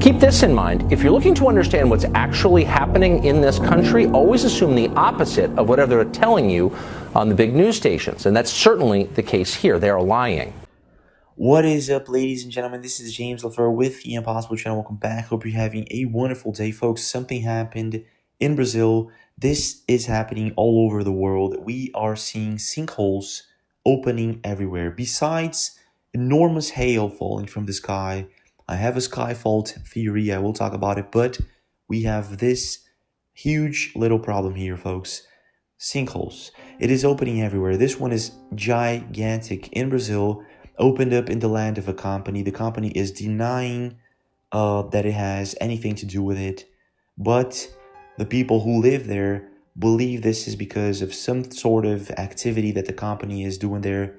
Keep this in mind. If you're looking to understand what's actually happening in this country, always assume the opposite of whatever they're telling you on the big news stations. And that's certainly the case here. They are lying. What is up, ladies and gentlemen? This is James LaFleur with the Impossible Channel. Welcome back. Hope you're having a wonderful day, folks. Something happened in Brazil. This is happening all over the world. We are seeing sinkholes opening everywhere. Besides enormous hail falling from the sky, I have a skyfault theory. I will talk about it, but we have this huge little problem here, folks. Sinkholes. It is opening everywhere. This one is gigantic in Brazil. Opened up in the land of a company. The company is denying that it has anything to do with it, but the people who live there believe this is because of some sort of activity that the company is doing there.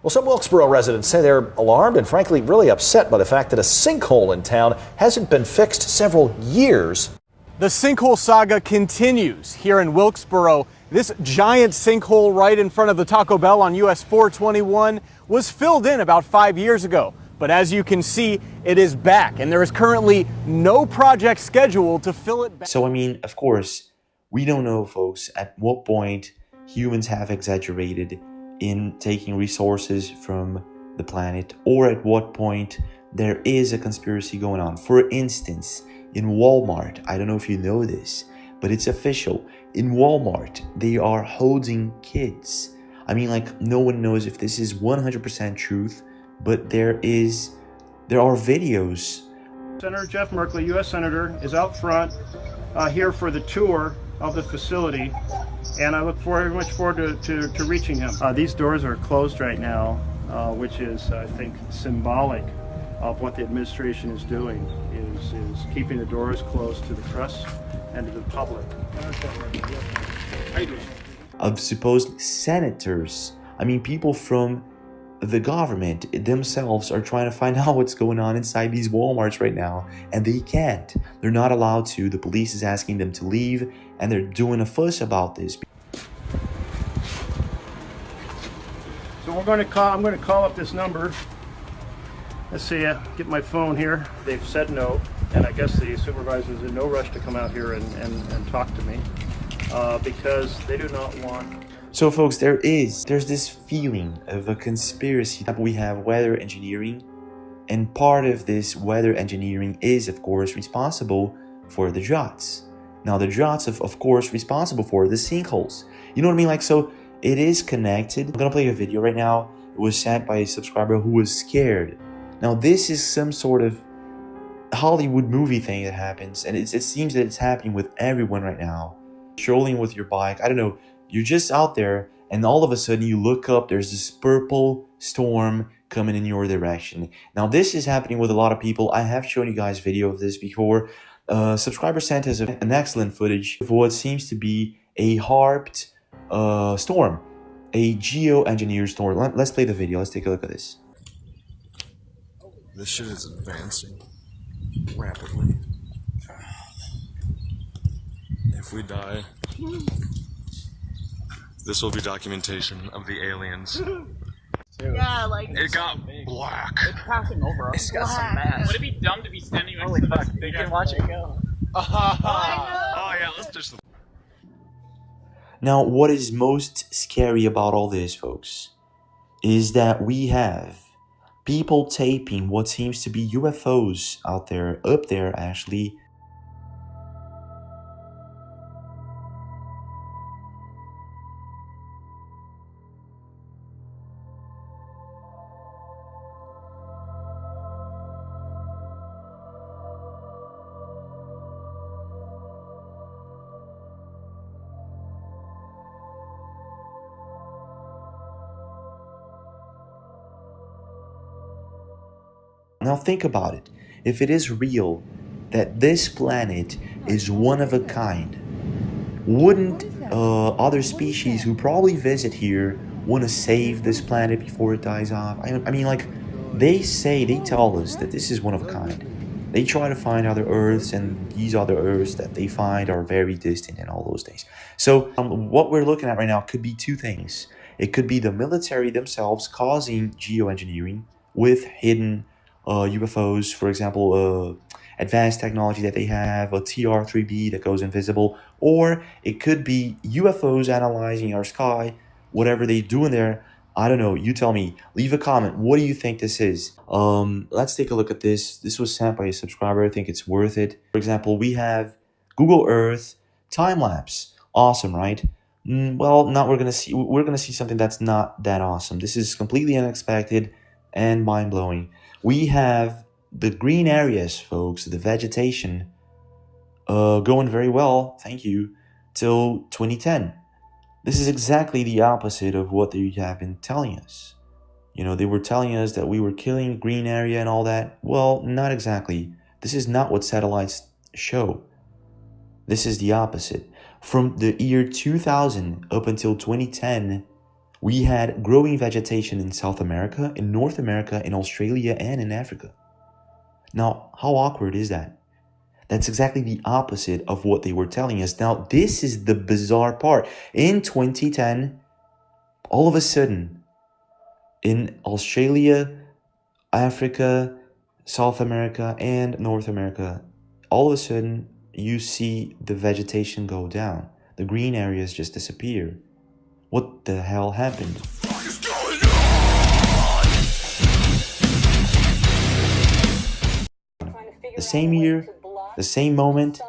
Well, some Wilkesboro residents say they're alarmed and frankly really upset by the fact that a sinkhole in town hasn't been fixed several years. The sinkhole saga continues here in Wilkesboro. This giant sinkhole right in front of the Taco Bell on US 421 was filled in about 5 years ago. But as you can see, it is back, and there is currently no project scheduled to fill it back. So, I mean, of course, we don't know, folks, at what point humans have exaggerated in taking resources from the planet, or at what point there is a conspiracy going on. For instance, in Walmart, I don't know if you know this, but it's official. In Walmart, they are holding kids. I mean, like, no one knows if this is 100% truth, but there are videos. Senator Jeff Merkley, U.S. Senator, is out front here for the tour of the facility, and I look very much forward to reaching him. These doors are closed right now, which is, I think, symbolic of what the administration is doing, is keeping the doors closed to the press and to the public. Of supposed senators. I mean, people from the government themselves are trying to find out what's going on inside these Walmarts right now, and they can't. They're not allowed to. The police is asking them to leave, and they're doing a fuss about this. So I'm going to call up this number. Let's see, get my phone here. They've said no, and I guess the supervisor's in no rush to come out here and talk to me because they do not want. So, folks, there's this feeling of a conspiracy. We have weather engineering, and part of this weather engineering is, of course, responsible for the droughts. Now, the droughts, of course, responsible for the sinkholes. You know what I mean? Like, so it is connected. I'm gonna play a video right now. It was sent by a subscriber who was scared. Now, this is some sort of Hollywood movie thing that happens, and it seems that it's happening with everyone right now. Strolling with your bike, I don't know, you're just out there, and all of a sudden you look up, there's this purple storm coming in your direction. Now, this is happening with a lot of people. I have shown you guys video of this before. Subscriber sent us an excellent footage of what seems to be a HAARP storm, a geoengineered storm. Let's play the video. Let's take a look at this. This shit is advancing rapidly. If we die, this will be documentation of the aliens. Yeah, like It got black. it's passing over us. It's got some mass. Would it be dumb to be standing next Holy to fuck, this you big can watch it go. Oh yeah, let's just. Now, what is most scary about all this, folks, is that we have people taping what seems to be UFOs out there, up there actually. Now think about it. If it is real that this planet is one of a kind, wouldn't other species who probably visit here want to save this planet before it dies off? I mean, like, they tell us that this is one of a kind. They try to find other Earths, and these other Earths that they find are very distant and all those things. So what we're looking at right now could be two things. It could be the military themselves causing geoengineering with hidden UFOs, for example, advanced technology that they have, a TR-3B that goes invisible, or it could be UFOs analyzing our sky, whatever they do in there. I don't know. You tell me. Leave a comment. What do you think this is? Let's take a look at this. This was sent by a subscriber. I think it's worth it. For example, we have Google Earth time lapse. Awesome, right? Well, now we're gonna see something that's not that awesome. This is completely unexpected and mind-blowing. We have the green areas, folks, the vegetation, going very well. Thank you. Till 2010. This is exactly the opposite of what they have been telling us. You know, they were telling us that we were killing green area and all that. Well, not exactly. This is not what satellites show. This is the opposite. From the year 2000 up until 2010, we had growing vegetation in South America, in North America, in Australia, and in Africa. Now, how awkward is that? That's exactly the opposite of what they were telling us. Now, this is the bizarre part. In 2010, all of a sudden, in Australia, Africa, South America, and North America, all of a sudden, you see the vegetation go down. The green areas just disappear. What the hell happened? The same year, the same moment,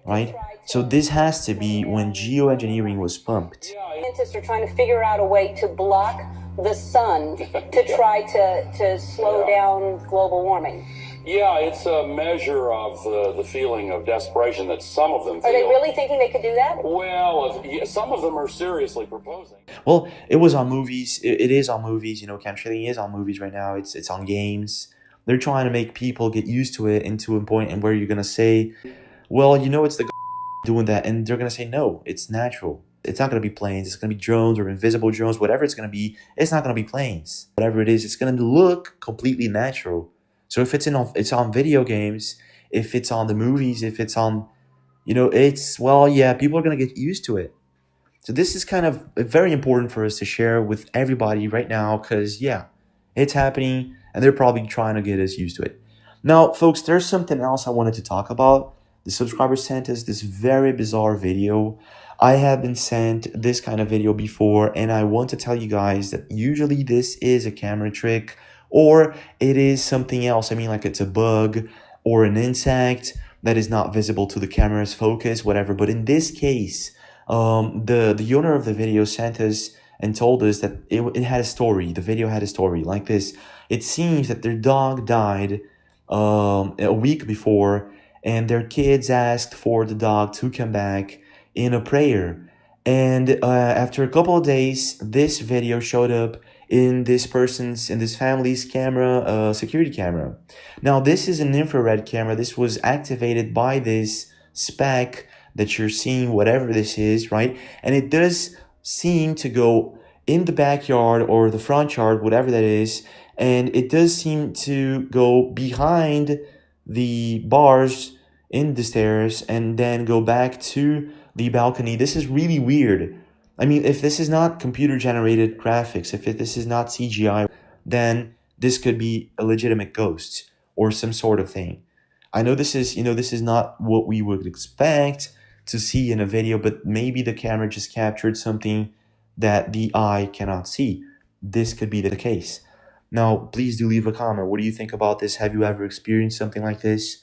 right? So this has to be when geoengineering was pumped. Scientists are trying to figure out a way to block the sun to try to slow down global warming. Yeah, it's a measure of the feeling of desperation that some of them feel. Are they really thinking they could do that? Well, some of them are seriously proposing. Well, it was on movies. It is on movies. You know, chemtrailing is on movies right now. It's on games. They're trying to make people get used to it, and to a point and where you're going to say, well, you know, it's the doing that. And they're going to say, no, it's natural. It's not going to be planes. It's going to be drones or invisible drones, whatever it's going to be. It's not going to be planes. Whatever it is, it's going to look completely natural. So if it's on video games, if it's on the movies, if it's on, you know, well, yeah, people are going to get used to it. So this is kind of very important for us to share with everybody right now because, yeah, it's happening and they're probably trying to get us used to it. Now, folks, there's something else I wanted to talk about. The subscriber sent us this very bizarre video. I have been sent this kind of video before, and I want to tell you guys that usually this is a camera trick or it is something else. I mean, like it's a bug or an insect that is not visible to the camera's focus, whatever. But in this case, the owner of the video sent us and told us that it had a story. The video had a story like this. It seems that their dog died a week before, and their kids asked for the dog to come back in a prayer. And after a couple of days, this video showed up in this family's camera, security camera. Now, this is an infrared camera. This was activated by this spec that you're seeing, whatever this is, right? And it does seem to go in the backyard or the front yard, whatever that is. And it does seem to go behind the bars in the stairs and then go back to the balcony. This is really weird. I mean, if this is not computer-generated graphics, if this is not CGI, then this could be a legitimate ghost or some sort of thing. I know this is not what we would expect to see in a video, but maybe the camera just captured something that the eye cannot see. This could be the case. Now, please do leave a comment. What do you think about this? Have you ever experienced something like this?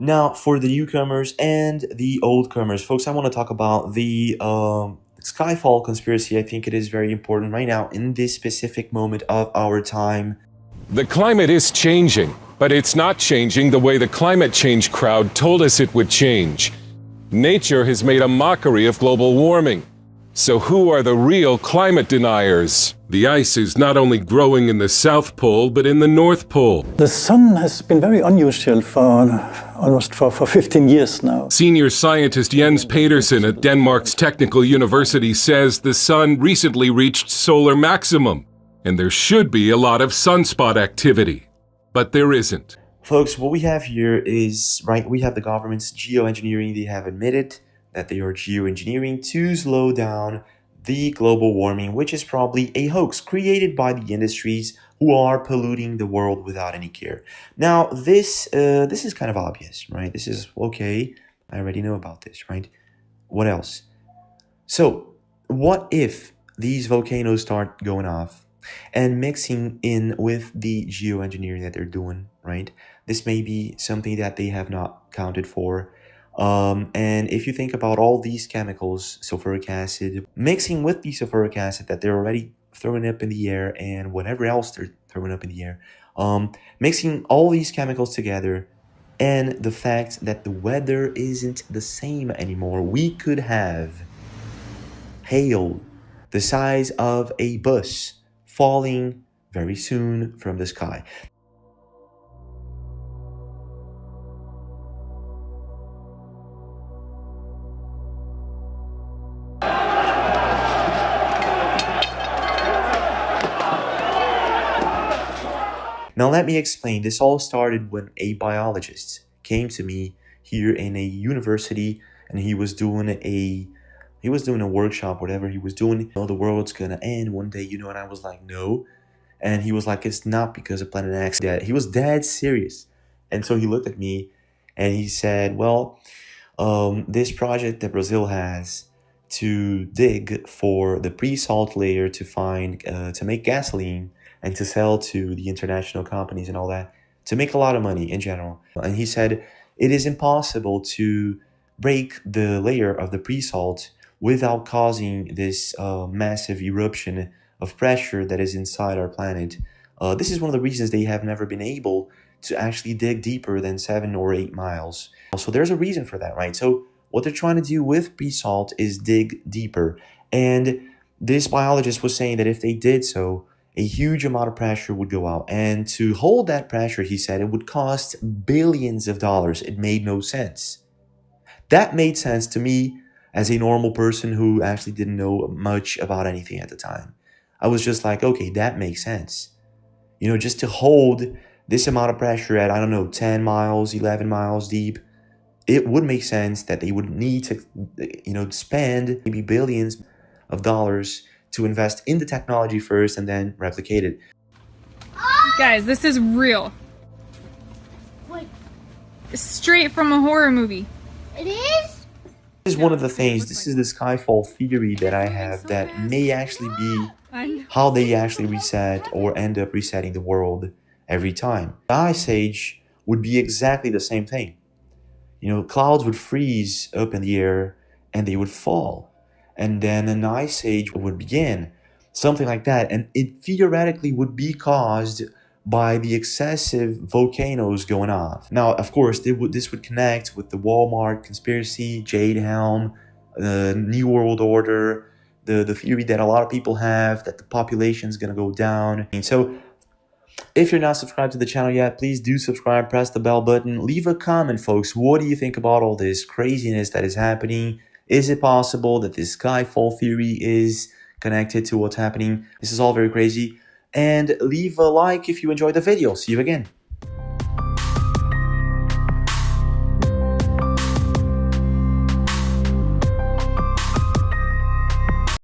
Now, for the newcomers and the oldcomers, folks, I want to talk about the Skyfall conspiracy. I think it is very important right now in this specific moment of our time. The climate is changing, but it's not changing the way the climate change crowd told us it would change. Nature has made a mockery of global warming. So who are the real climate deniers? The ice is not only growing in the South Pole, but in the North Pole. The sun has been very unusual for almost for 15 years now. Senior scientist Jens Pedersen at Denmark's Technical University says the sun recently reached solar maximum, and there should be a lot of sunspot activity. But there isn't. Folks, what we have here is, right, we have the government's geoengineering. They have admitted that they are geoengineering to slow down the global warming, which is probably a hoax created by the industries who are polluting the world without any care. Now, this is kind of obvious, right? This is, okay, I already know about this, right? What else? So, what if these volcanoes start going off and mixing in with the geoengineering that they're doing, right? This may be something that they have not counted for. And if you think about all these chemicals, sulfuric acid, mixing with the sulfuric acid that they're already throwing up in the air and whatever else they're throwing up in the air, mixing all these chemicals together, and the fact that the weather isn't the same anymore, we could have hail the size of a bus falling very soon from the sky. Now let me explain. This all started when a biologist came to me here in a university, and he was doing a workshop, whatever he was doing. The world's gonna end one day, and I was like, no. And he was like, it's not because of Planet X. He was dead serious. And so he looked at me and he said, well, this project that Brazil has to dig for the pre-salt layer to find, to make gasoline, and to sell to the international companies and all that, to make a lot of money in general. And he said, it is impossible to break the layer of the pre-salt without causing this massive eruption of pressure that is inside our planet. This is one of the reasons they have never been able to actually dig deeper than 7 or 8 miles. So there's a reason for that, right? So what they're trying to do with pre-salt is dig deeper. And this biologist was saying that if they did so, a huge amount of pressure would go out. And to hold that pressure, he said, it would cost billions of dollars. It made no sense. That made sense to me as a normal person who actually didn't know much about anything at the time. I was just like, okay, that makes sense. Just to hold this amount of pressure at, 10 miles, 11 miles deep, it would make sense that they would need to, spend maybe billions of dollars to invest in the technology first and then replicate it. Guys, this is real. What? Straight from a horror movie. It is? This is one of the things, this is the Skyfall theory that I have that may actually be how they actually reset or end up resetting the world every time. The Ice Age would be exactly the same thing. Clouds would freeze up in the air and they would fall. And then an ice age would begin, something like that. And it theoretically would be caused by the excessive volcanoes going off. Now, of course, this would connect with the Walmart conspiracy, Jade Helm, the New World Order, the theory that a lot of people have that the population is going to go down. And so, if you're not subscribed to the channel yet, please do subscribe, press the bell button, leave a comment, folks. What do you think about all this craziness that is happening? Is it possible that this Skyfall theory is connected to what's happening? This is all very crazy. And leave a like if you enjoyed the video. See you again.